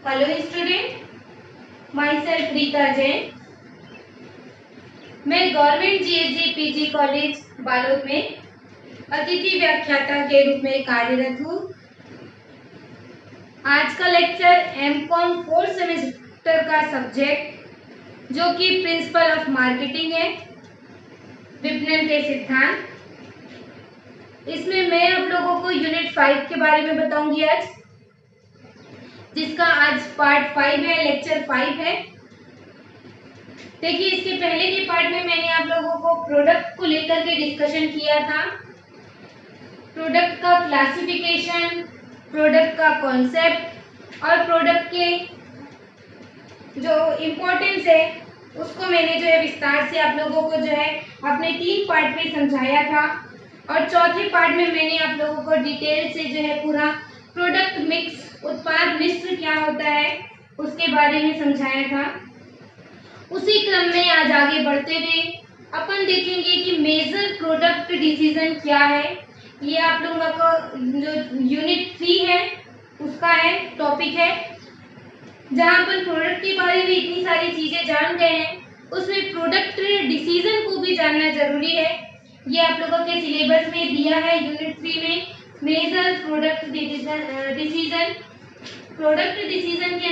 Hello student, myself Rita Jain. मैं government GSG PG college Balod में अतिथि व्याख्याता के रूप में कार्यरत हूँ। आज का लेक्चर एमकॉम 4th सेमेस्टर का सब्जेक्ट जो कि प्रिंसिपल ऑफ मार्केटिंग है, विपणन के सिद्धांत। इसमें मैं आप लोगों को यूनिट 5 के बारे में बताऊंगी आज, जिसका आज पार्ट 5 है, लेक्चर 5 है। देखिए, इसके पहले के पार्ट में मैंने आप लोगों को प्रोडक्ट को लेकर के डिस्कशन किया था। प्रोडक्ट का क्लासिफिकेशन, प्रोडक्ट का कॉन्सेप्ट और प्रोडक्ट के जो इम्पोर्टेंस है उसको मैंने जो है विस्तार से आप लोगों को जो है अपने 3 पार्ट में समझाया था। और चौथे पार्ट में मैंने आप लोगों को डिटेल से जो है पूरा प्रोडक्ट मिक्स, उत्पाद मिश्र क्या होता है उसके बारे में समझाया था। उसी क्रम में आज आगे बढ़ते हुए अपन देखेंगे कि मेजर प्रोडक्ट डिसीजन क्या है। ये आप लोगों का जो यूनिट 3 है उसका है, टॉपिक है, जहाँ अपन प्रोडक्ट के बारे में इतनी सारी चीजें जान गए हैं, उसमें प्रोडक्ट डिसीजन को भी जानना जरूरी है। ये आप लोगों के सिलेबस में दिया है यूनिट 3 में, major product decision. Product decision के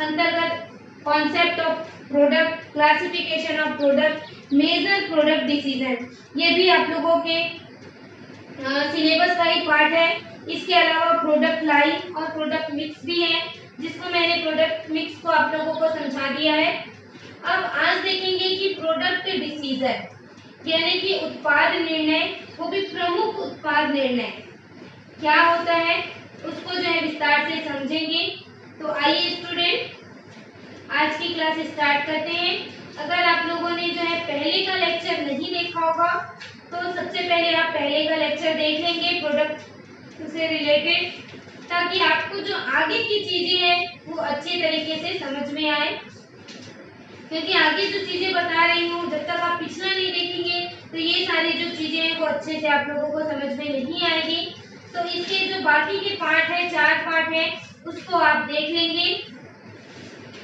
अंतर्गत concept of product, classification of product, major product decision, ये भी आप लोगों के सिलेबस का ही पार्ट है। इसके अलावा प्रोडक्ट लाइन और प्रोडक्ट मिक्स भी है, जिसको मैंने प्रोडक्ट मिक्स को आप लोगों को समझा दिया है। अब आज देखेंगे कि प्रोडक्ट डिसीजन यानी कि उत्पाद निर्णय, वो भी प्रमुख उत्पाद निर्णय क्या होता है उसको जो है विस्तार से समझेंगे। तो आइए स्टूडेंट, आज की क्लास स्टार्ट करते हैं। अगर आप लोगों ने जो है पहले का लेक्चर नहीं देखा होगा तो सबसे पहले आप पहले का लेक्चर देख लेंगे प्रोडक्ट से रिलेटेड, ताकि आपको जो आगे की चीजें हैं वो अच्छे तरीके से समझ में आए। क्योंकि आगे जो चीजें बता रही हूँ, जब तक आप पिछला नहीं देखेंगे तो ये सारी जो चीजें हैं वो अच्छे से आप लोगों को समझ में नहीं आएगी। तो इसके जो बाकी के पार्ट है, 4 पार्ट है, उसको आप देख लेंगे।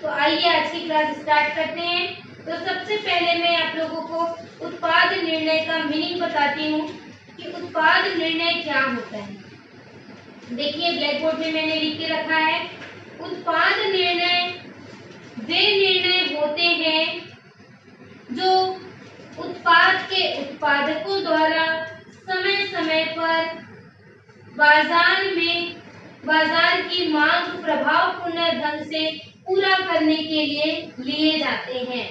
तो आइए आज की क्लास स्टार्ट करते हैं। तो सबसे पहले मैं आप लोगों को उत्पाद निर्णय का मीनिंग बताती हूँ कि उत्पाद निर्णय क्या होता है। देखिए, ब्लैक बोर्ड में मैंने लिख के रखा है, उत्पाद निर्णय वे निर्णय होते हैं जो उत्पाद के उत्पादकों द्वारा समय समय पर बाजार की मांग प्रभावपूर्ण ढंग से पूरा करने के लिए लिए जाते हैं।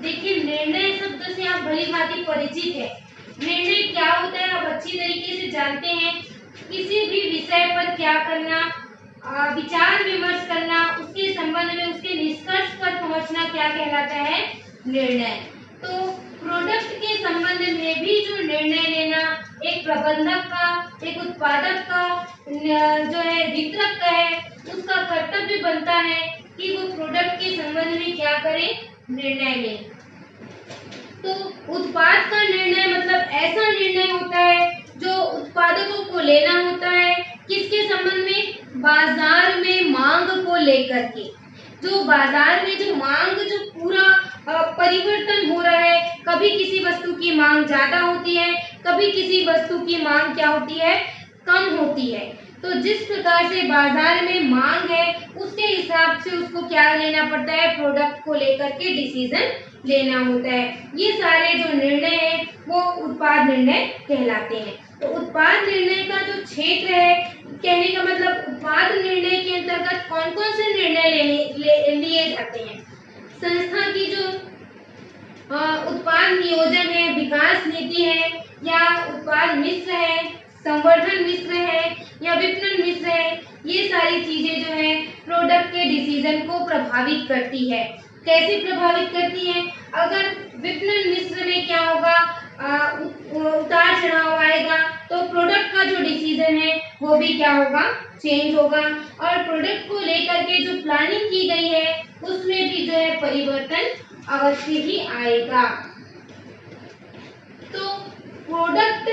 देखिए, निर्णय शब्द से आप भली भांति परिचित है। निर्णय क्या होता है आप अच्छी तरीके से जानते हैं। किसी भी विषय पर क्या करना, विचार विमर्श करना, उसके संबंध में उसके निष्कर्ष पर पहुंचना क्या कहलाता है, निर्णय। तो प्रोडक्ट के संबंध में भी जो निर्णय लेना एक प्रबंधक का, एक उत्पादक का, जो है वितरक का है, उसका कर्तव्य बनता है कि वो प्रोडक्ट के संबंध में क्या करे, निर्णय ले। तो उत्पाद का निर्णय मतलब ऐसा निर्णय होता है जो उत्पादकों को लेना होता है, किसके संबंध में, बाजार में मांग को लेकर के। जो बाजार में जो मांग, जो पूरा परिवर्तन हो रहा है, कभी किसी वस्तु की मांग ज्यादा होती है, कभी किसी वस्तु की मांग क्या होती है, कम होती है। तो जिस प्रकार से बाजार में मांग है उसके हिसाब से उसको क्या लेना पड़ता है, प्रोडक्ट को लेकर के डिसीजन लेना होता है। ये सारे जो निर्णय है वो उत्पाद निर्णय कहलाते हैं। तो उत्पाद निर्णय का जो क्षेत्र है, कहने का मतलब उत्पाद निर्णय के अंतर्गत कौन कौन से निर्णय लिए जाते हैं। संस्था की जो उत्पाद नियोजन है, विकास नीति है, या उत्पाद मिश्र है, संवर्धन मिश्र है, या विपणन मिश्र है, ये सारी चीजें जो है प्रोडक्ट के डिसीजन को प्रभावित करती है। कैसे प्रभावित करती है, अगर विपणन मिश्र में क्या होगा, उतार चढ़ाव आएगा, तो प्रोडक्ट का जो डिसीजन है वो भी क्या होगा, चेंज होगा। और प्रोडक्ट को लेकर के जो प्लानिंग की गई है उसमें भी जो है परिवर्तन अवश्य ही आएगा। तो प्रोडक्ट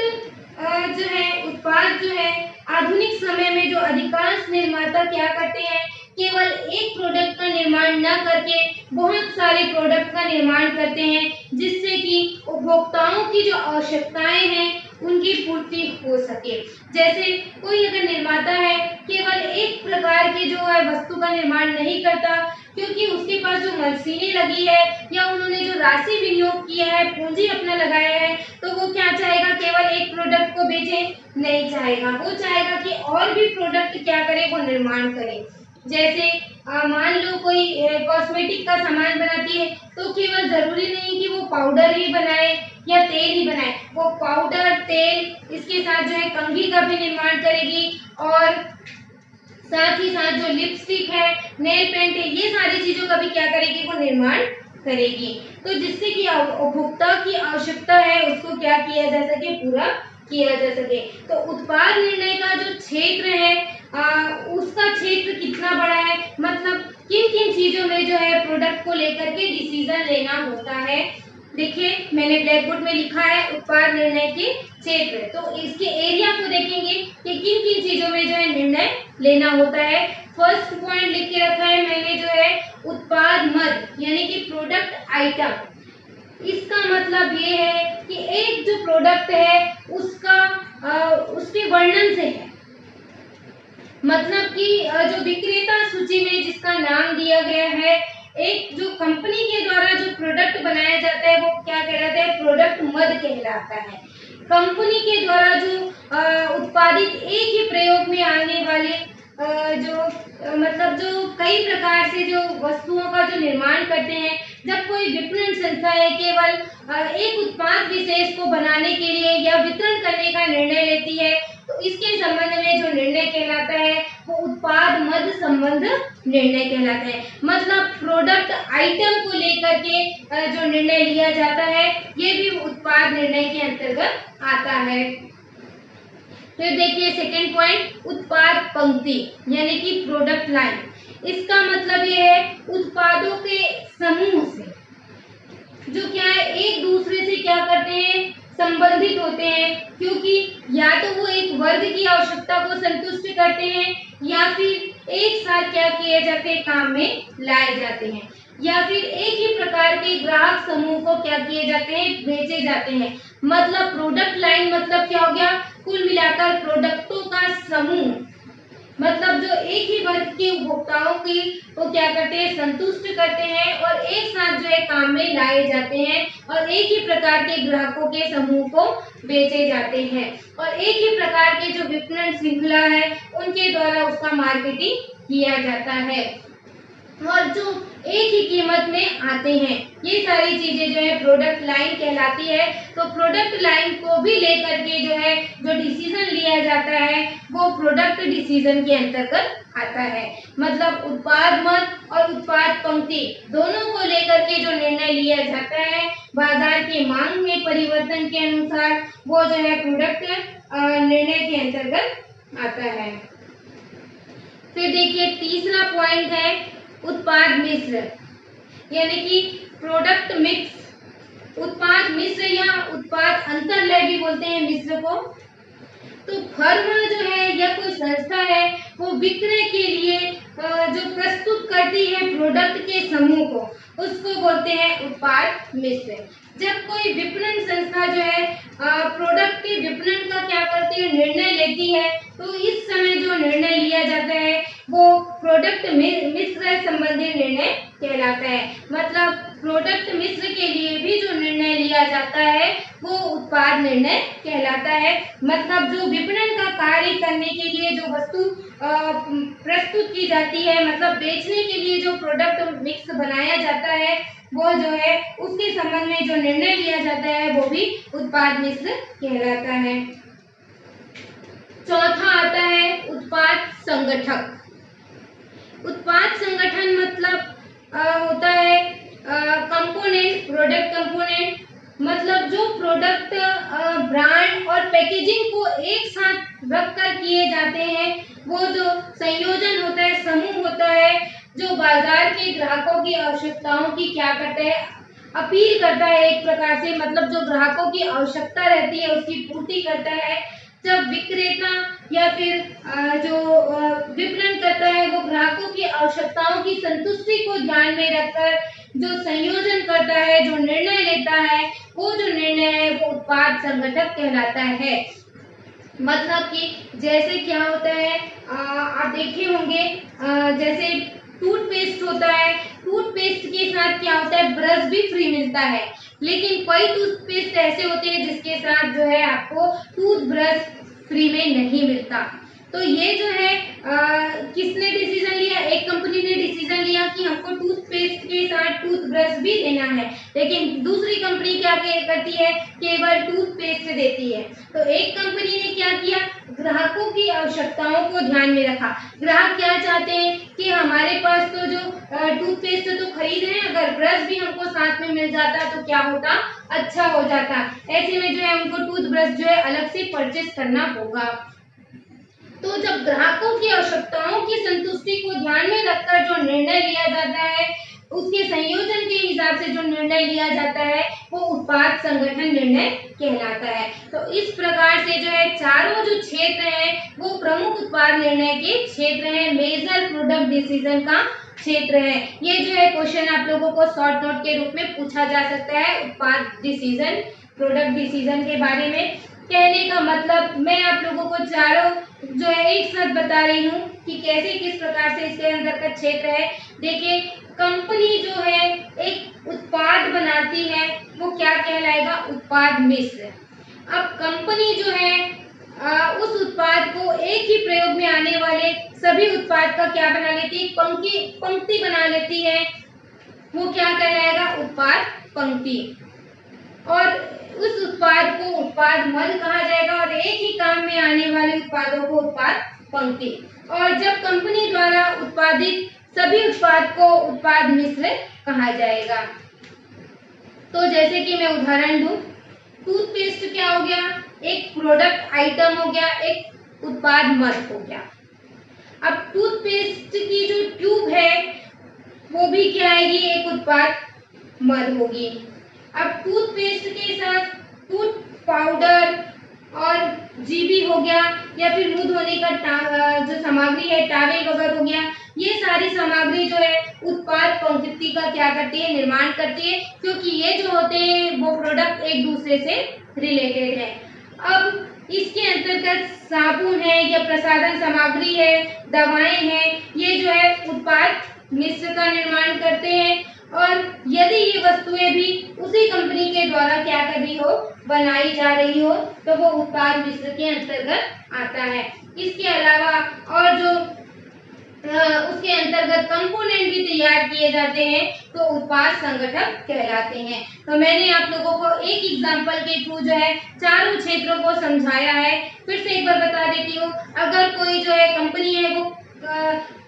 जो है, उत्पाद जो है, आधुनिक समय में जो अधिकांश निर्माता क्या करते हैं, केवल एक प्रोडक्ट का निर्माण न करके बहुत सारे प्रोडक्ट का निर्माण करते हैं, जिससे कि उपभोक्ताओं की जो आवश्यकताएं हैं उनकी पूर्ति हो सके। जैसे कोई अगर निर्माता है केवल एक प्रकार के जो है वस्तु का निर्माण नहीं करता, क्योंकि उसके पास जो मशीनें लगी है या उन्होंने जो राशि विनियोग किया है, पूंजी अपना लगाया है, तो वो क्या चाहेगा, केवल एक प्रोडक्ट को बेचे नहीं चाहेगा, वो चाहेगा कि और भी प्रोडक्ट क्या करे, वो निर्माण करे। जैसे मान लो कोई कॉस्मेटिक का सामान बनाती है, तो केवल जरूरी नहीं कि वो पाउडर ही बनाए या तेल ही बनाए, वो पाउडर, तेल, इसके साथ जो है कंघी का भी निर्माण करेगी और साथ ही साथ जो लिपस्टिक है, नेल पेंट है, ये सारी चीजों का भी क्या करेगी, वो निर्माण करेगी। तो जिससे कि उपभोक्ता की आवश्यकता है उसको क्या किया जा सके, पूरा किया जा सके। तो उत्पाद निर्णय का जो क्षेत्र है उसका क्षेत्र कितना बड़ा है, मतलब किन किन चीजों में जो है प्रोडक्ट को लेकर के डिसीजन लेना होता है। देखिए मैंने ब्लैक बोर्ड में लिखा है उत्पाद निर्णय के क्षेत्र, तो इसके एरिया को देखेंगे कि किन किन चीजों में जो है निर्णय लेना होता है। फर्स्ट पॉइंट लिख के रखा है मैंने जो है उत्पाद मद, यानी कि प्रोडक्ट आइटम। इसका मतलब ये है कि एक जो प्रोडक्ट है उसका उसके वर्णन से है, मतलब कि जो विक्रेता सूची में जिसका नाम दिया गया है, एक जो कंपनी के द्वारा जो प्रोडक्ट बनाया जाता है वो क्या कहलाता है, प्रोडक्ट मद कहलाता है। कंपनी के द्वारा जो उत्पादित एक ही प्रयोग में आने वाले मतलब जो कई प्रकार से जो वस्तुओं का जो निर्माण करते हैं, जब कोई विपणन संस्था है केवल एक उत्पाद विशेष को बनाने के लिए या वितरण करने का निर्णय लेती है, तो इसके संबंध में जो निर्णय कहलाता है वो उत्पाद मद संबंध निर्णय कहलाता है। मतलब प्रोडक्ट आइटम को लेकर के जो निर्णय लिया जाता है ये भी उत्पाद निर्णय के अंतर्गत आता है। फिर देखिए सेकंड पॉइंट उत्पाद पंक्ति, यानी कि प्रोडक्ट लाइन। इसका मतलब ये है उत्पादों के समूह से जो क्या है एक दूसरे से क्या करते हैं, संबंधित होते हैं, क्योंकि या तो वो एक वर्ग की आवश्यकता को संतुष्ट करते हैं या फिर एक साथ क्या किए जाते हैं, काम में लाए जाते हैं, या फिर एक ही प्रकार के ग्राहक समूह को क्या किए जाते हैं, बेचे जाते हैं। मतलब प्रोडक्ट लाइन मतलब क्या हो गया, कुल मिलाकर प्रोडक्टों का समूह, मतलब जो एक ही वर्ग के उपभोक्ताओं की वो क्या करते हैं, संतुष्ट करते हैं और एक साथ जो है काम में लाए जाते हैं और एक ही प्रकार के ग्राहकों के समूह को बेचे जाते हैं और एक ही प्रकार के जो विपणन श्रृंखला है उनके द्वारा उसका मार्केटिंग किया जाता है और जो एक ही कीमत में आते हैं। ये सारी चीजें जो है प्रोडक्ट लाइन कहलाती है। तो प्रोडक्ट लाइन को भी लेकर के जो है जो डिसीजन लिया जाता है वो प्रोडक्ट डिसीजन के अंतर्गत आता है। मतलब उत्पाद मद और उत्पाद पंक्ति दोनों को लेकर के जो निर्णय लिया जाता है बाजार की मांग में परिवर्तन के अनुसार, वो जो है प्रोडक्ट निर्णय के अंतर्गत आता है। फिर देखिए तीसरा पॉइंट है उत्पाद मिश्र, यानी कि प्रोडक्ट मिक्स। उत्पाद मिश्र या उत्पाद अंतर्लय भी बोलते हैं मिश्र को। तो फर्म जो है या कोई संस्था है वो विक्रय के लिए जो प्रस्तुत करती है प्रोडक्ट के समूह को, उसको बोलते हैं उत्पाद मिश्र। जब कोई विपणन संस्था जो है प्रोडक्ट के विपणन का क्या करती है, निर्णय लेती है, तो इस समय जो निर्णय लिया जाता है वो प्रोडक्ट मिश्र संबंधी निर्णय कहलाता है। मतलब प्रोडक्ट मिश्र के लिए भी जो निर्णय लिया जाता है वो उत्पाद निर्णय कहलाता है। मतलब जो विपणन का कार्य करने के लिए जो वस्तु प्रस्तुत की जाती है, मतलब बेचने के लिए जो प्रोडक्ट मिक्स बनाया जाता है वो जो है उसके संबंध में जो निर्णय लिया जाता है वो भी उत्पाद मिश्र कहलाता है। चौथा आता है उत्पाद संगठक। उत्पाद संगठन मतलब होता है कंपोनेंट, प्रोडक्ट कंपोनेंट। मतलब जो प्रोडक्ट ब्रांड और पैकेजिंग को एक साथ रखकर किए जाते हैं, वो जो संयोजन होता है, समूह होता है, जो बाजार के ग्राहकों की आवश्यकताओं की क्या करता है, अपील करता है एक प्रकार से। मतलब जो ग्राहकों की आवश्यकता रहती है उसकी पूर्ति करता है। जब विक्रेता या फिर जो विपणन करता है वो ग्राहकों की आवश्यकताओं की संतुष्टि को ध्यान में रखकर जो संयोजन करता है, जो निर्णय लेता है, वो जो निर्णय है वो उत्पाद संगठक कहलाता है। मतलब कि जैसे क्या होता है, आप देखे होंगे जैसे टूथपेस्ट होता है, टूथपेस्ट के साथ क्या होता है, ब्रश भी फ्री मिलता है। लेकिन कई टूथपेस्ट ऐसे होते हैं जिसके साथ जो है आपको टूथब्रश फ्री में नहीं मिलता। तो ये जो है किसने डिसीजन लिया, एक कंपनी ने डिसीजन लिया कि हमको टूथपेस्ट के साथ टूथब्रश भी देना है, लेकिन दूसरी कंपनी क्या करती है, केवल टूथपेस्ट देती है। तो एक कंपनी ने क्या किया, ग्राहकों की आवश्यकताओं को ध्यान में रखा। ग्राहक क्या चाहते हैं कि हमारे पास तो जो टूथपेस्ट तो खरीद रहे हैं, अगर ब्रश भी हमको साथ में मिल जाता तो क्या होता, अच्छा हो जाता। ऐसे में जो है उनको टूथब्रश जो है अलग से परचेस करना होगा। तो जब ग्राहकों की आवश्यकताओं की संतुष्टि को ध्यान में रखकर जो निर्णय लिया जाता है, उसके संयोजन के हिसाब से जो निर्णय लिया जाता है वो उत्पाद संगठन निर्णय कहलाता है। तो इस प्रकार से जो है चारों जो क्षेत्र हैं वो प्रमुख उत्पाद निर्णय के क्षेत्र हैं, मेजर प्रोडक्ट डिसीजन का क्षेत्र है। ये जो है क्वेश्चन आप लोगों को शॉर्ट नोट के रूप में पूछा जा सकता है, उत्पाद डिसीजन, प्रोडक्ट डिसीजन के बारे में। कहने का मतलब मैं आप लोगों को चारों जो है एक साथ बता रही हूँ कि कैसे किस प्रकार से इसके अंदर का क्षेत्र है। देखिए, कंपनी जो है एक उत्पाद बनाती है वो क्या कहलाएगा, उत्पाद मिश्र। अब कंपनी जो है उस उत्पाद को एक ही प्रयोग में आने वाले सभी उत्पाद का क्या बना लेती है, पंक्ति बना लेती है, वो क्या कहलाएगा, उत्पाद पंक्ति। और उस उत्पाद को उत्पाद मद कहा जाएगा और एक ही काम में आने वाले उत्पादों को उत्पाद पंक्ति। और जब कंपनी द्वारा उत्पादित सभी उत्पाद को उत्पाद मिश्र कहा जाएगा। तो जैसे कि मैं उदाहरण दूं, टूथपेस्ट क्या हो गया, एक प्रोडक्ट आइटम हो गया, एक उत्पाद मद हो गया। अब टूथपेस्ट की जो ट्यूब है वो भी क्या आएगी, एक उत्पाद मद होगी। अब टूथपेस्ट के साथ टूथ पाउडर और जीबी हो गया, या फिर मुंह धोने का जो सामग्री है, टॉवेल वगैरह हो गया, ये सारी सामग्री जो है उत्पाद पंक्ति का क्या करती है, निर्माण करती है, क्योंकि ये जो होते हैं वो प्रोडक्ट एक दूसरे से रिलेटेड है। अब इसके अंतर्गत साबुन है या प्रसाधन सामग्री है, दवाएं हैं, ये जो है उत्पाद मिश्र का निर्माण करते हैं। और यदि ये वस्तुएं भी उसी कंपनी के द्वारा क्या कर रही हो, बनाई जा रही हो, तो वो उत्पाद मिश्र के अंतर्गत आता है। इसके अलावा और जो उसके अंतर्गत कंपोनेंट भी तैयार किए जाते हैं तो उत्पाद संगठक कहलाते हैं। तो मैंने आप लोगों को एक एग्जांपल के थ्रू जो है चारों क्षेत्रों को समझाया है। फिर से एक बार बता देती हूँ, अगर कोई जो है कंपनी है वो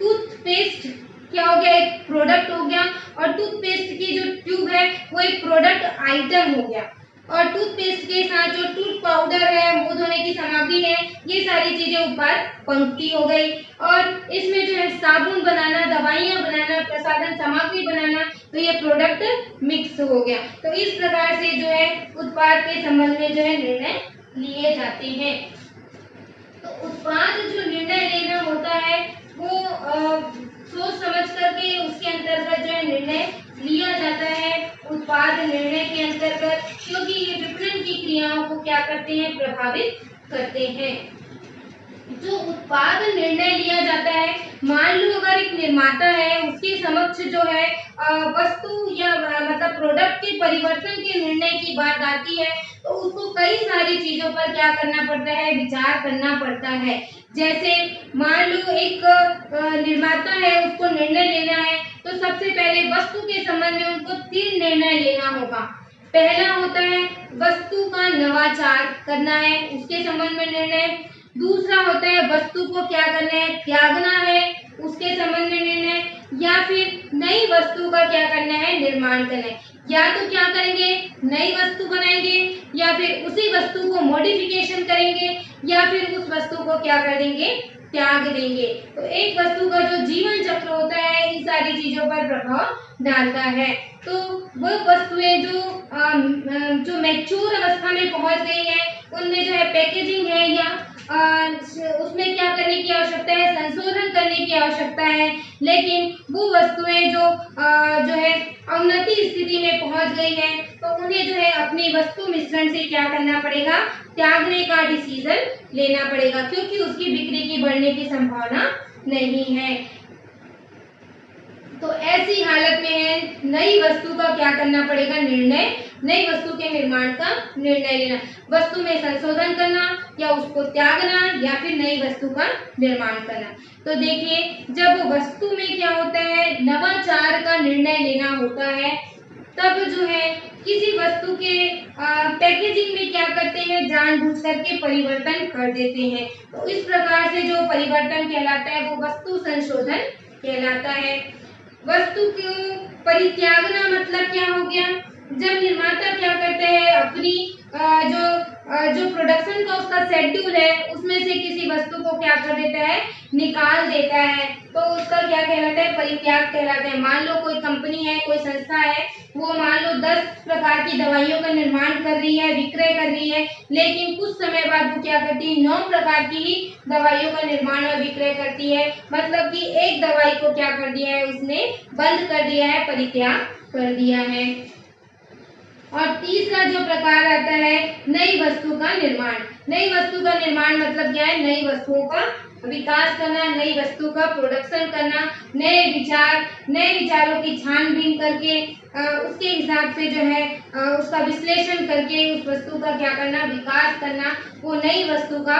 टूथपेस्ट क्या हो गया, एक प्रोडक्ट हो गया, और टूथपेस्ट की जो ट्यूब है वो एक प्रोडक्ट आइटम हो गया, और टूथपेस्ट के साथ जो टूथ पाउडर है, मुंह धोने की सामग्री है, ये सारी चीजें उत्पाद पंक्ति हो गई। और इसमें जो है साबुन बनाना, दवाइयाँ बनाना, प्रसाधन सामग्री बनाना, तो ये प्रोडक्ट मिक्स हो गया। तो इस प्रकार से जो है उत्पाद के संबंध में जो है निर्णय लिए जाते हैं। तो उत्पाद जो निर्णय लेना होता है वो सोच समझ करके उसके अंतर्गत जो है निर्णय लिया जाता है, उत्पाद निर्णय के अंतर्गत, क्योंकि ये विपणन की क्रियाओं को क्या करते हैं, प्रभावित करते हैं। जो उत्पाद निर्णय लिया जाता है, मान लो अगर एक निर्माता है, उसके समक्ष जो है वस्तु या मतलब प्रोडक्ट के परिवर्तन के निर्णय की बात आती है, तो उसको कई सारी चीजों पर क्या करना पड़ता है, विचार करना पड़ता है। जैसे मान लो एक निर्माता है, उसको निर्णय लेना है, तो सबसे पहले वस्तु के संबंध में उनको 3 निर्णय लेना होगा। पहला होता है वस्तु का नवाचार करना है, उसके संबंध में निर्णय। दूसरा होता है वस्तु को क्या करना है, त्यागना है, उसके संबंध में निर्णय। या फिर नई वस्तु का क्या करना है, निर्माण करना है। या तो क्या करेंगे, नई वस्तु बनाएंगे, या फिर उसी वस्तु को मॉडिफिकेशन करेंगे, या फिर उस वस्तु को क्या कर देंगे, त्याग देंगे। तो एक वस्तु का जो जीवन चक्र होता है इन सारी चीजों पर प्रभाव डालता है। तो वो वस्तुएं जो मैच्योर अवस्था में पहुंच गई है, उनमें जो है पैकेजिंग है या उसमें क्या करने की आवश्यकता है, संशोधन करने की आवश्यकता है। लेकिन वो वस्तुएं जो है अवनति स्थिति में पहुंच गई है, तो उन्हें जो है अपनी वस्तु मिश्रण से क्या करना पड़ेगा, त्यागने का डिसीजन लेना पड़ेगा, क्योंकि उसकी बिक्री की बढ़ने की संभावना नहीं है। तो ऐसी हालत में है नई वस्तु का क्या करना पड़ेगा, निर्णय, नई वस्तु के निर्माण का निर्णय लेना, वस्तु में संशोधन करना या उसको त्यागना या फिर नई वस्तु का निर्माण करना। तो देखिए, जब वस्तु में क्या होता है, नवाचार का निर्णय लेना होता है, तब जो है किसी वस्तु के पैकेजिंग में क्या करते हैं, जानबूझ करके परिवर्तन कर देते हैं। तो इस प्रकार से जो परिवर्तन कहलाता है वो वस्तु संशोधन कहलाता है। वस्तु को परित्यागना मतलब क्या हो गया, जब निर्माता क्या करते हैं, अपनी जो प्रोडक्शन का उसका शेड्यूल है उसमें से किसी वस्तु को क्या कर देता है, निकाल देता है, तो उसका क्या कहलाता है, परित्याग कहलाता है। मान लो कोई कंपनी है, कोई संस्था है, वो मान लो 10 प्रकार की दवाइयों का निर्माण कर रही है, विक्रय कर रही है, लेकिन कुछ समय बाद वो क्या करती है, 9 प्रकार की ही दवाइयों का निर्माण और विक्रय करती है। मतलब कि एक दवाई को क्या कर दिया है, उसने बंद कर दिया है, परित्याग कर दिया है। और तीसरा जो प्रकार आता है, नई वस्तु का निर्माण। नई वस्तु का निर्माण मतलब क्या है, नई वस्तुओं का विकास करना, नई वस्तु का प्रोडक्शन करना, नए विचारों की छानबीन करके उसके हिसाब से जो है उसका विश्लेषण करके उस वस्तु का क्या करना, विकास करना, वो नई वस्तु का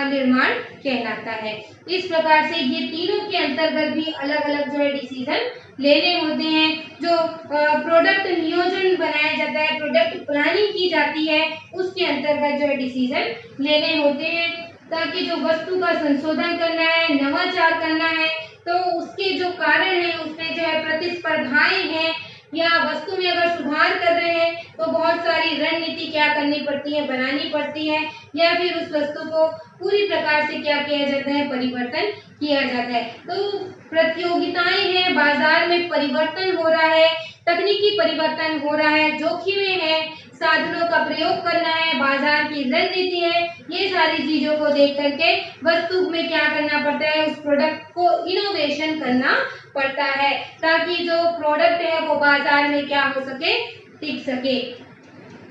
निर्माण कहलाता है। इस प्रकार से ये तीनों के अंतर्गत भी अलग अलग जो है डिसीजन लेने होते हैं। जो प्रोडक्ट नियोजन बनाया जाता है, प्रोडक्ट प्लानिंग की जाती है, उसके अंतर्गत जो है डिसीजन लेने होते हैं, ताकि जो वस्तु का संशोधन करना है, नवाचार करना है, तो उसके जो कारण है उसमें जो है प्रतिस्पर्धाएं हैं, या वस्तु में अगर सुधार कर रहे हैं तो बहुत सारी रणनीति क्या करनी पड़ती है, बनानी पड़ती है, या फिर उस वस्तु को पूरी प्रकार से क्या किया जाता है, परिवर्तन किया जाता है। तो प्रतियोगिताएं हैं, बाजार में परिवर्तन हो रहा है, तकनीकी परिवर्तन हो रहा है, जोखिमें हैं, साधनों का प्रयोग करना है, बाजार की रणनीति है, ये सारी चीजों को देख करके वस्तु में क्या करना पड़ता है, उस प्रोडक्ट को इनोवेशन करना पड़ता है, ताकि जो प्रोडक्ट है वो बाजार में क्या हो सके, टिक सके।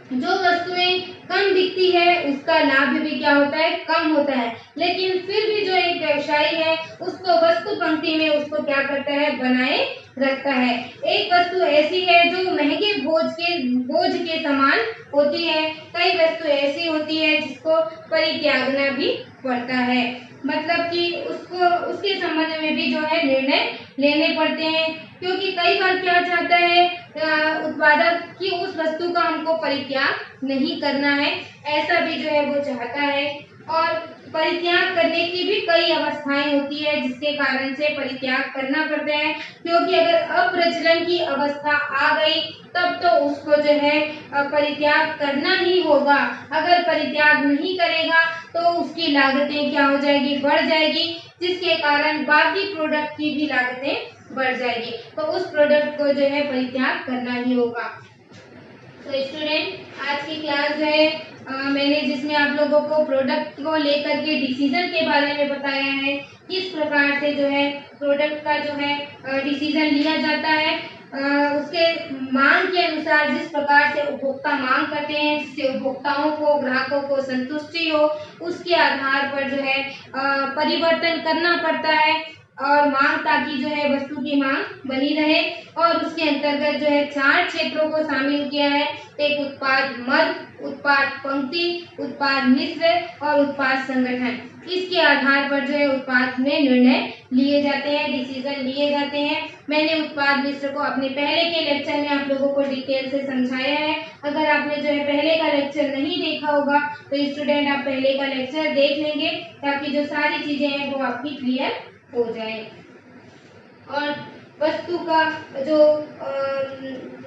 जो वस्तुएं कम बिकती है उसका लाभ भी क्या होता है, कम होता है, लेकिन फिर भी जो एक व्यवसायी है उसको वस्तु पंक्ति में उसको क्या करता है, बनाए रखता है। एक वस्तु ऐसी है जो महंगे बोझ के समान होती है, कई वस्तु ऐसी होती है जिसको परित्यागना भी पड़ता है, मतलब कि उसको उसके संबंध में भी जो है निर्णय लेने पड़ते हैं, क्योंकि कई बार क्या चाहता है उत्पादक कि उस वस्तु का हमको परित्याग नहीं करना है, ऐसा भी जो है वो चाहता है। और परित्याग करने की भी कई अवस्थाएं होती है जिसके कारण से परित्याग करना पड़ता है, क्योंकि अगर अप्रचलन की अवस्था आ गई तब तो उसको जो है परित्याग करना ही होगा। अगर परित्याग नहीं करेगा तो उसकी लागतें क्या हो जाएगी, बढ़ जाएगी, जिसके कारण बाकी प्रोडक्ट की भी लागतें बढ़ जाएगी, तो उस प्रोडक्ट को जो है परित्याग करना ही होगा। तो स्टूडेंट, आज की क्लास जो है मैंने जिसमें आप लोगों को प्रोडक्ट को लेकर के डिसीजन के बारे में बताया है, किस प्रकार से जो है प्रोडक्ट का जो है डिसीजन लिया जाता है, उसके मांग के अनुसार, जिस प्रकार से उपभोक्ता मांग करते हैं, जिससे उपभोक्ताओं को, ग्राहकों को संतुष्टि हो, उसके आधार पर जो है परिवर्तन करना पड़ता है, और मांग, ताकि जो है वस्तु की मांग बनी रहे। और उसके अंतर्गत जो है 4 क्षेत्रों को शामिल किया है, एक उत्पाद मद, उत्पाद पंक्ति, उत्पाद मिश्र और उत्पाद संगठन। इसके आधार पर जो है उत्पाद में निर्णय लिए जाते हैं, डिसीजन लिए जाते हैं। मैंने उत्पाद मिश्र को अपने पहले के लेक्चर में आप लोगों को डिटेल से समझाया है। अगर आपने जो है पहले का लेक्चर नहीं देखा होगा तो स्टूडेंट आप पहले का लेक्चर देख लेंगे, ताकि जो सारी चीजें हैं वो आपकी क्लियर हो जाए। और वस्तु का जो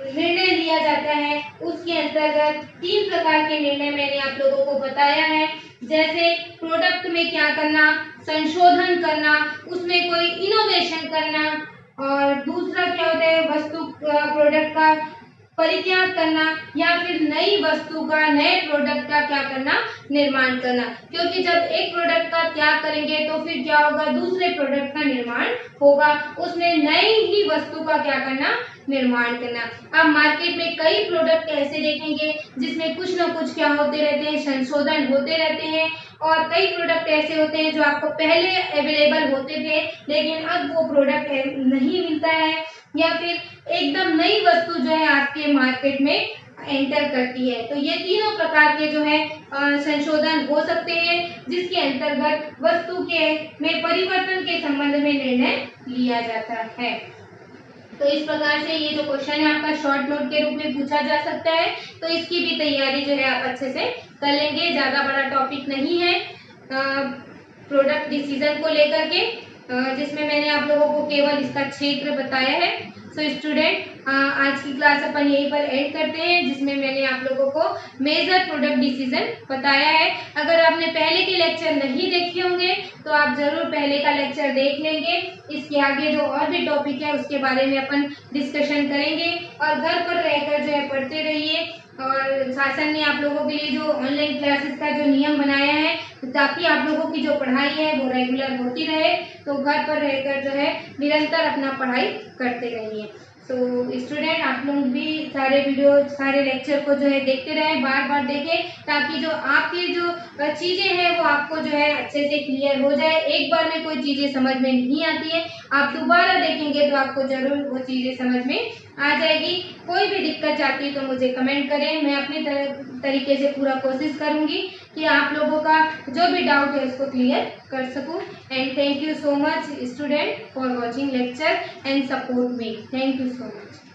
निर्णय लिया जाता है उसके अंतर्गत 3 प्रकार के निर्णय मैंने आप लोगों को बताया है, जैसे प्रोडक्ट में क्या करना, संशोधन करना, उसमें कोई इनोवेशन करना, और दूसरा क्या होता है, वस्तु प्रोडक्ट का परित्याग करना या फिर नई वस्तु का, नए प्रोडक्ट का क्या करना, निर्माण करना। क्योंकि जब एक प्रोडक्ट का त्याग करेंगे तो फिर क्या होगा, दूसरे प्रोडक्ट का निर्माण होगा, उसमें नई ही वस्तु का क्या करना, निर्माण करना। आप मार्केट में कई प्रोडक्ट ऐसे देखेंगे जिसमें कुछ न कुछ क्या होते रहते हैं, संशोधन होते रहते हैं, और कई प्रोडक्ट ऐसे होते हैं जो आपको पहले अवेलेबल होते थे लेकिन अब वो प्रोडक्ट नहीं मिलता है, या फिर एकदम नई वस्तु जो है आपके मार्केट में एंटर करती है। तो ये तीनों प्रकार के जो है संशोधन हो सकते हैं जिसके अंतर्गत वस्तु के में परिवर्तन के संबंध में निर्णय लिया जाता है। तो इस प्रकार से ये जो क्वेश्चन है आपका शॉर्ट नोट के रूप में पूछा जा सकता है, तो इसकी भी तैयारी जो है आप अच्छे से कर लेंगे। ज़्यादा बड़ा टॉपिक नहीं है प्रोडक्ट डिसीजन को लेकर के, जिसमें मैंने आप लोगों को केवल इसका क्षेत्र बताया है। सो स्टूडेंट, आज की क्लास अपन यहीं पर एंड करते हैं, जिसमें मैंने आप लोगों को मेजर प्रोडक्ट डिसीजन बताया है। अगर आपने पहले के लेक्चर नहीं देखे होंगे तो आप जरूर पहले का लेक्चर देख लेंगे। इसके आगे जो और भी टॉपिक है उसके बारे में अपन डिस्कशन करेंगे, और घर पर रहकर जो है पढ़ते रहिए। और शासन ने आप लोगों के लिए जो ऑनलाइन क्लासेस का जो नियम बनाया है ताकि आप लोगों की जो पढ़ाई है वो रेगुलर होती रहे, तो घर पर रहकर जो है निरंतर अपना पढ़ाई करते रहिए। तो स्टूडेंट, आप लोग भी सारे वीडियो, सारे लेक्चर को जो है देखते रहें, बार बार देखें, ताकि जो आपकी जो चीज़ें हैं वो आपको जो है अच्छे से क्लियर हो जाए। एक बार में कोई चीज़ें समझ में नहीं आती है, आप दोबारा देखेंगे तो आपको जरूर वो चीज़ें समझ में आ जाएगी। कोई भी दिक्कत आती है तो मुझे कमेंट करें, मैं अपनी तरीके से पूरा कोशिश करूँगी कि आप लोगों का जो भी डाउट है उसको क्लियर कर सकूँ। And thank you so much student for watching lecture and support me. Thank you so much.